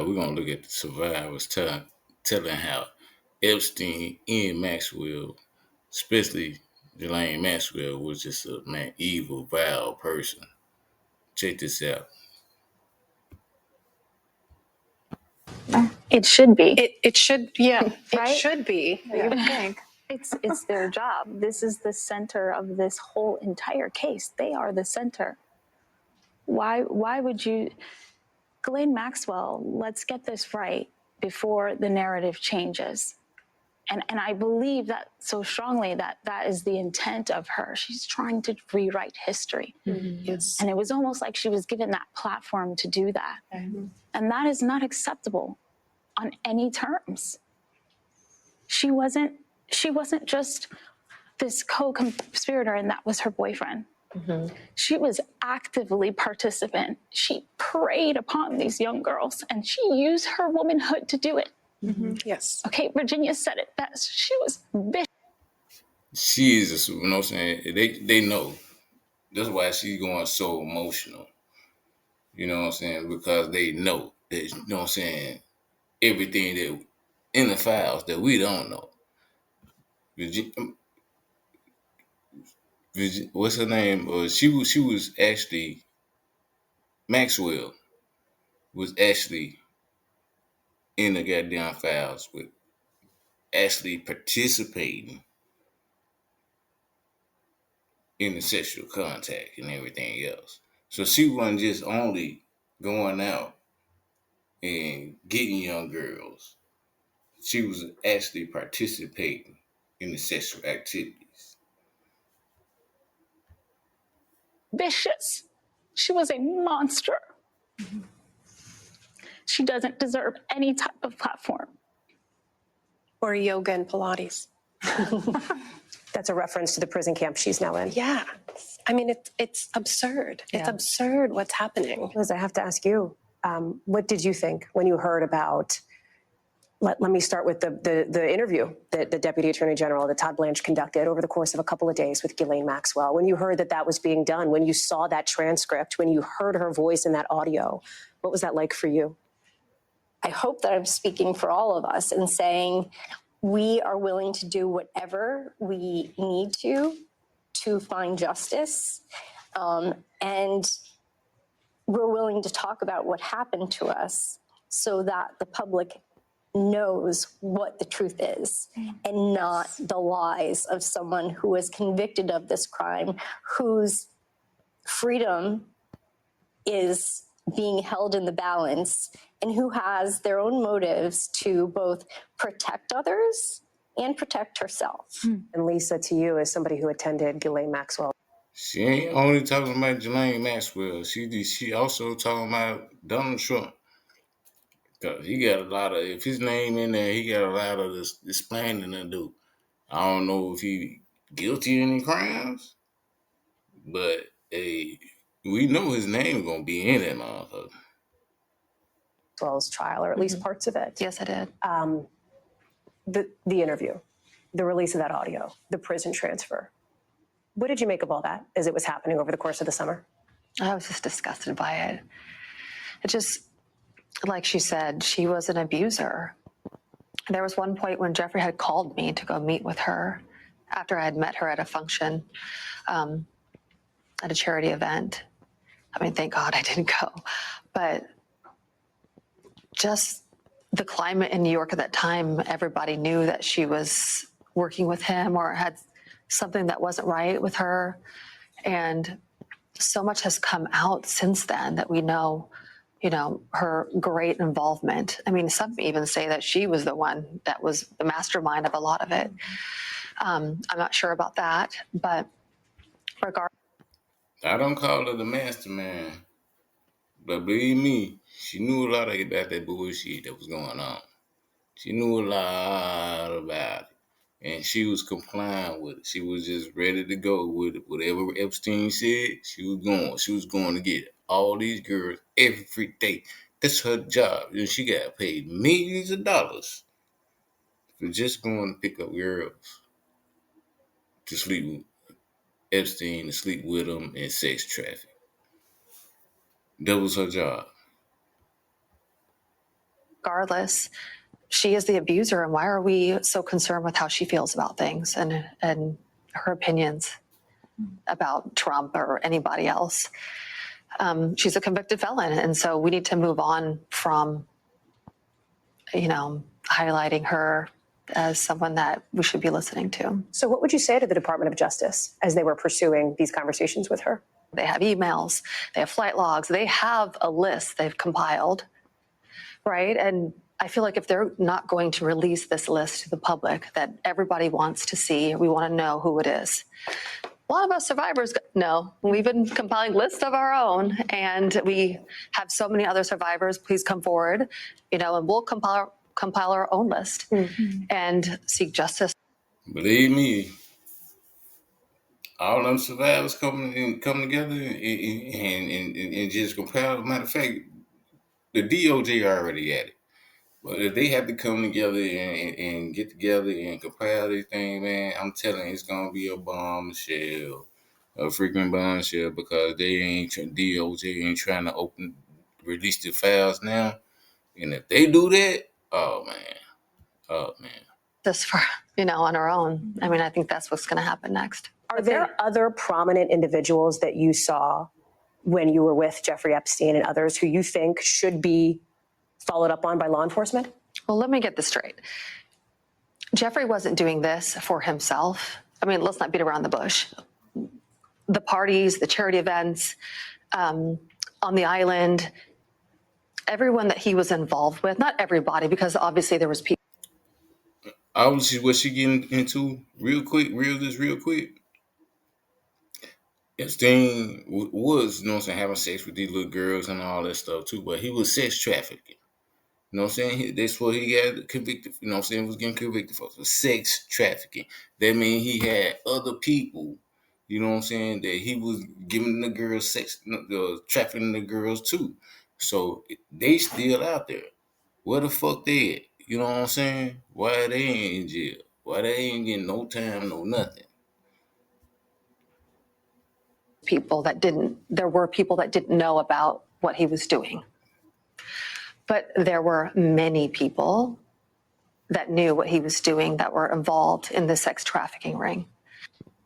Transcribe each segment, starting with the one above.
we're going to look at the survivors telling how Epstein and Maxwell, especially Ghislaine Maxwell, was just a evil, vile person. Check this out. It should be. It should, yeah. Right? It should be. You would think. It's their job. This is the center of this whole entire case. They are the center. Why would you, Ghislaine Maxwell, let's get this right before the narrative changes. And I believe that so strongly that is the intent of her. She's trying to rewrite history. Mm-hmm. Yes. And it was almost like she was given that platform to do that. Mm-hmm. And that is not acceptable on any terms. She wasn't just this co-conspirator and that was her boyfriend. Mm-hmm. She was actively participant. She preyed upon these young girls and she used her womanhood to do it. Mm-hmm. Yes. Okay, Virginia said it best. She was vicious. She is, you know what I'm saying? They know. That's why she's going so emotional. You know what I'm saying? Because they know that, you know what I'm saying, everything that in the files that we don't know. What's her name? She was actually, Maxwell was actually in the goddamn files with actually participating in the sexual contact and everything else. So she wasn't just only going out and getting young girls. She was actually participating in the sexual activities. Vicious. She was a monster. Mm-hmm. She doesn't deserve any type of platform. Or yoga and Pilates. That's a reference to the prison camp she's now in. Yeah. I mean, it's absurd. Yeah. It's absurd what's happening. Liz, I have to ask you, what did you think when you heard about, let me start with the interview that the Deputy Attorney General, that Todd Blanche, conducted over the course of a couple of days with Ghislaine Maxwell. When you heard that was being done, when you saw that transcript, when you heard her voice in that audio, what was that like for you? I hope that I'm speaking for all of us and saying we are willing to do whatever we need to find justice. And we're willing to talk about what happened to us so that the public knows what the truth is and not the lies of someone who was convicted of this crime, whose freedom is being held in the balance, and who has their own motives to both protect others and protect herself. And Lisa, to you, as somebody who attended Ghislaine Maxwell. She ain't only talking about Ghislaine Maxwell. She also talking about Donald Trump. Because he got a lot of, if his name in there, he got a lot of this explaining to do. I don't know if he guilty of any crimes, but we know his name gonna be in it, motherfucker. Maxwell's trial, or at least parts of it. Yes, I did. The interview, the release of that audio, the prison transfer. What did you make of all that as it was happening over the course of the summer? I was just disgusted by it. It just, like she said, she was an abuser. There was one point when Jeffrey had called me to go meet with her after I had met her at a function, at a charity event. I mean, thank God I didn't go. But just the climate in New York at that time, everybody knew that she was working with him or had something that wasn't right with her. And so much has come out since then that we know, her great involvement. I mean, some even say that she was the one that was the mastermind of a lot of it. I'm not sure about that, but regardless. I don't call her the mastermind, but believe me, she knew a lot about that bullshit that was going on. She knew a lot about it, and she was complying with it. She was just ready to go with it. Whatever Epstein said, she was going. She was going to get all these girls every day. That's her job. And she got paid millions of dollars for just going to pick up girls to sleep with Epstein, to sleep with them, and sex traffic. That was her job. regardless, she is the abuser, and why are we so concerned with how she feels about things and her opinions about Trump or anybody else? She's a convicted felon, and so we need to move on from, highlighting her as someone that we should be listening to. So what would you say to the Department of Justice as they were pursuing these conversations with her? They have emails, they have flight logs, they have a list they've compiled, right? And I feel like if they're not going to release this list to the public that everybody wants to see, we want to know who it is. A lot of us survivors know. We've been compiling lists of our own, and we have so many other survivors. Please come forward, and we'll compile our own list and seek justice. Believe me, all them survivors come together and just compile. Matter of fact, the DOJ already at it. But if they have to come together and get together and compile this thing, man, I'm telling you, it's gonna be a bombshell, a freaking bombshell, because DOJ ain't trying to release the files now. And if they do that, oh man. This for on our own. I mean, I think that's what's going to happen next. Are there other prominent individuals that you saw when you were with Jeffrey Epstein and others who you think should be followed up on by law enforcement? Well, let me get this straight. Jeffrey wasn't doing this for himself. I mean, let's not beat around the bush. The parties, the charity events, on the island, everyone that he was involved with, not everybody, because obviously there was people. Obviously, what she getting into real quick. Epstein was, having sex with these little girls and all that stuff too, but he was sex trafficking. You know what I'm saying? That's what he got convicted. You know what I'm saying? Was getting convicted for sex trafficking. That means he had other people. You know what I'm saying? That he was giving the girls sex, trafficking the girls too. So they still out there. Where the fuck they at? You know what I'm saying? Why they ain't in jail? Why they ain't getting no time, no nothing? There were people that didn't know about what he was doing. But there were many people that knew what he was doing that were involved in the sex trafficking ring.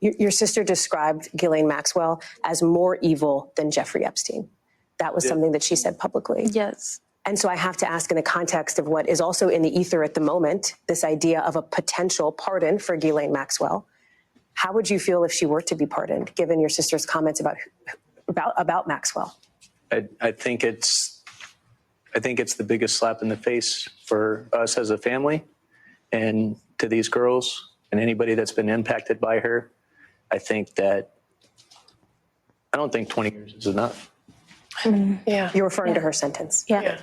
Your sister described Ghislaine Maxwell as more evil than Jeffrey Epstein. That was something that she said publicly. Yes. And so I have to ask, in the context of what is also in the ether at the moment, this idea of a potential pardon for Ghislaine Maxwell, how would you feel if she were to be pardoned, given your sister's comments about Maxwell? I think it's the biggest slap in the face for us as a family, and to these girls and anybody that's been impacted by her. I don't think 20 years is enough. Yeah. You're referring to her sentence. Yeah.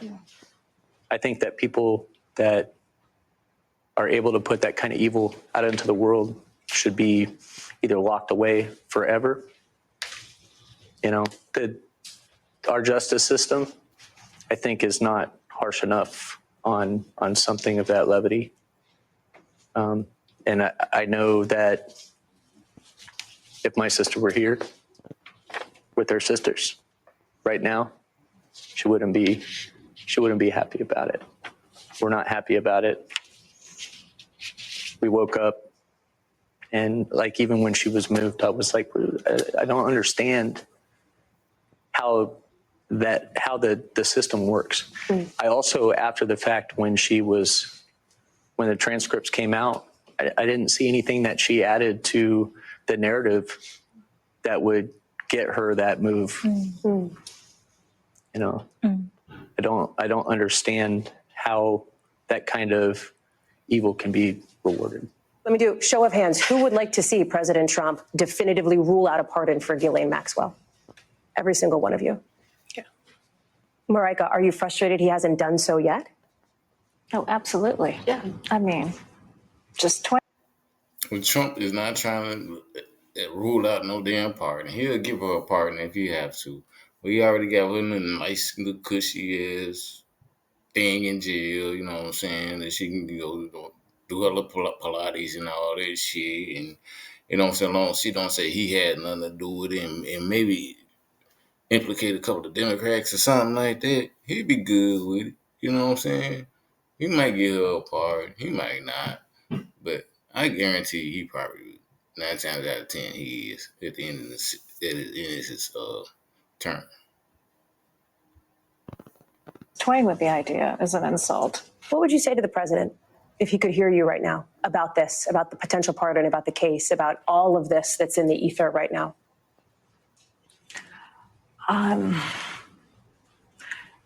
I think that people that are able to put that kind of evil out into the world should be either locked away forever. Our justice system, I think, is not harsh enough on something of that levity. And I know that if my sister were here with her sisters right now, she wouldn't be happy about it. We're not happy about it. We woke up and even when she was moved, I was like, I don't understand how the system works. I also, after the fact, when the transcripts came out, I didn't see anything that she added to the narrative that would get her that move. I don't understand how that kind of evil can be rewarded. Let me do a show of hands. Who would like to see President Trump definitively rule out a pardon for Ghislaine Maxwell? Every single one of you. Yeah. Marika, are you frustrated he hasn't done so yet? Oh, absolutely. Yeah. I mean, just 20. Well, Trump is not trying to rule out no damn pardon. He'll give her a pardon if he have to. We already got her in a nice little cushy ass thing in jail, you know what I'm saying? That she can do her little Pilates and all that shit. And, you know what I'm saying? Long as she don't say he had nothing to do with it and maybe implicate a couple of Democrats or something like that, he'd be good with it. You know what I'm saying? He might give her a pardon. He might not. But I guarantee he probably 9 times out of 10 he is at the end of his term. Toying with the idea is an insult. What would you say to the president if he could hear you right now about this, about the potential pardon, about the case, about all of this that's in the ether right now?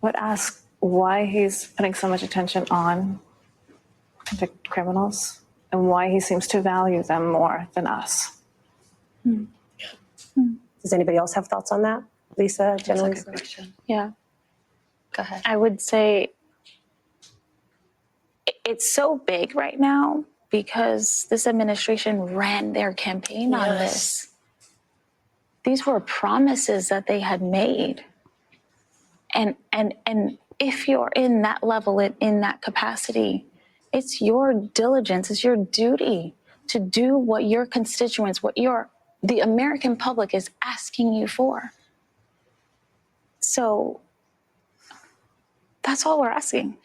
Would ask why he's putting so much attention on convicted criminals and why he seems to value them more than us. Does anybody else have thoughts on that? Lisa, That's a generally? good question. Yeah. Go ahead. I would say it's so big right now because this administration ran their campaign on this. These were promises that they had made. And if you're in that level, in that capacity, it's your diligence, it's your duty to do what your constituents, the American public is asking you for. So that's all we're asking.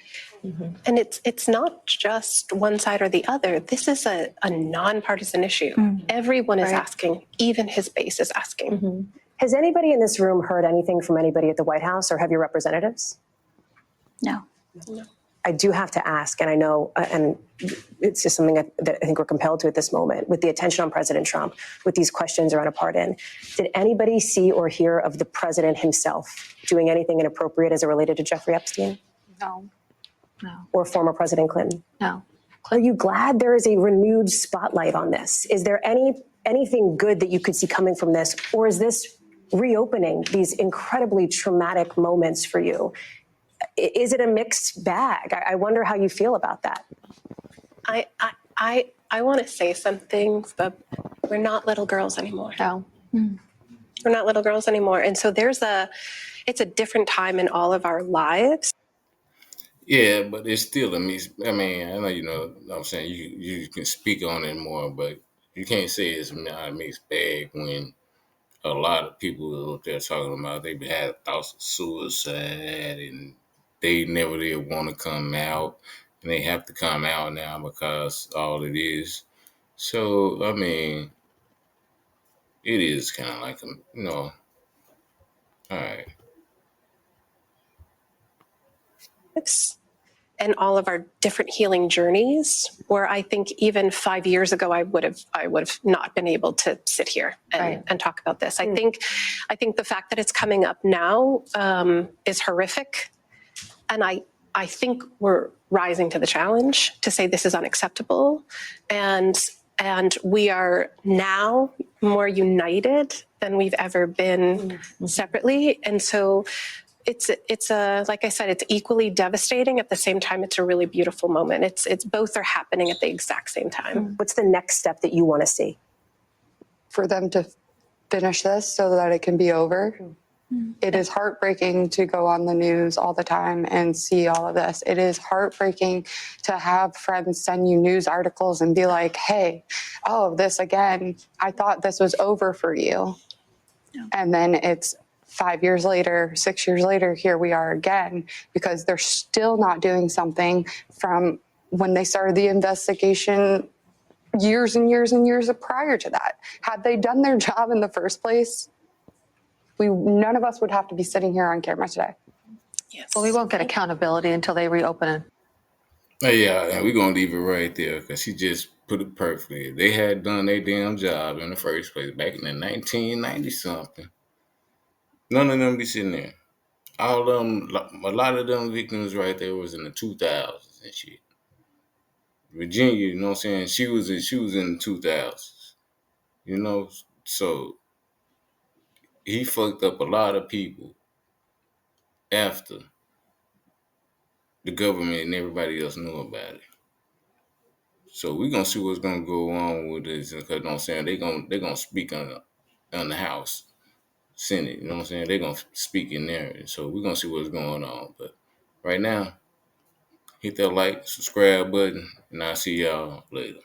And it's not just one side or the other. This is a nonpartisan issue. Everyone is asking, even his base is asking. Has anybody in this room heard anything from anybody at the White House or have your representatives? No. I do have to ask, and I know, and it's just something that I think we're compelled to at this moment, with the attention on President Trump, with these questions around a pardon. Did anybody see or hear of the president himself doing anything inappropriate as it related to Jeffrey Epstein? No. Or former President Clinton? No. Are you glad there is a renewed spotlight on this? Is there anything good that you could see coming from this? Or is this reopening these incredibly traumatic moments for you? Is it a mixed bag? I wonder how you feel about that. I want to say something, but we're not little girls anymore. No. We're not little girls anymore. And so it's a different time in all of our lives. Yeah, but it's still a mix. I mean, I know what I'm saying you can speak on it more, but you can't say it's not a mixed bag when a lot of people up there talking about they had thoughts of suicide and they never did want to come out, and they have to come out now because all it is. So I mean, it is kind of like all right. And all of our different healing journeys, where I think even 5 years ago I would have not been able to sit here and talk about this. I think the fact that it's coming up now is horrific, and I think we're rising to the challenge to say this is unacceptable, and we are now more united than we've ever been separately, and so. It's like I said, it's equally devastating. At the same time, it's a really beautiful moment. It's both are happening at the exact same time. What's the next step that you want to see? For them to finish this so that it can be over. It is heartbreaking to go on the news all the time and see all of this. It is heartbreaking to have friends send you news articles and be like, hey, oh, this again. I thought this was over for you. Yeah. And then it's 5 years later, 6 years later, here we are again, because they're still not doing something from when they started the investigation years and years and years prior to that. Had they done their job in the first place, none of us would have to be sitting here on camera today. Yes. Well, we won't get accountability until they reopen it. Yeah, and we're going to leave it right there because she just put it perfectly. They had done their damn job in the first place back in the 1990-something. None of them be sitting there. All of them, a lot of them victims right there was in the 2000s and shit. Virginia, you know what I'm saying? She was in the 2000s, so he fucked up a lot of people after the government and everybody else knew about it. So we're gonna see what's gonna go on with this, because you know what I'm saying, they're gonna speak on the House, Senate, you know what I'm saying? They're gonna speak in there. So we're gonna see what's going on. But right now, hit that like, subscribe button, and I'll see y'all later.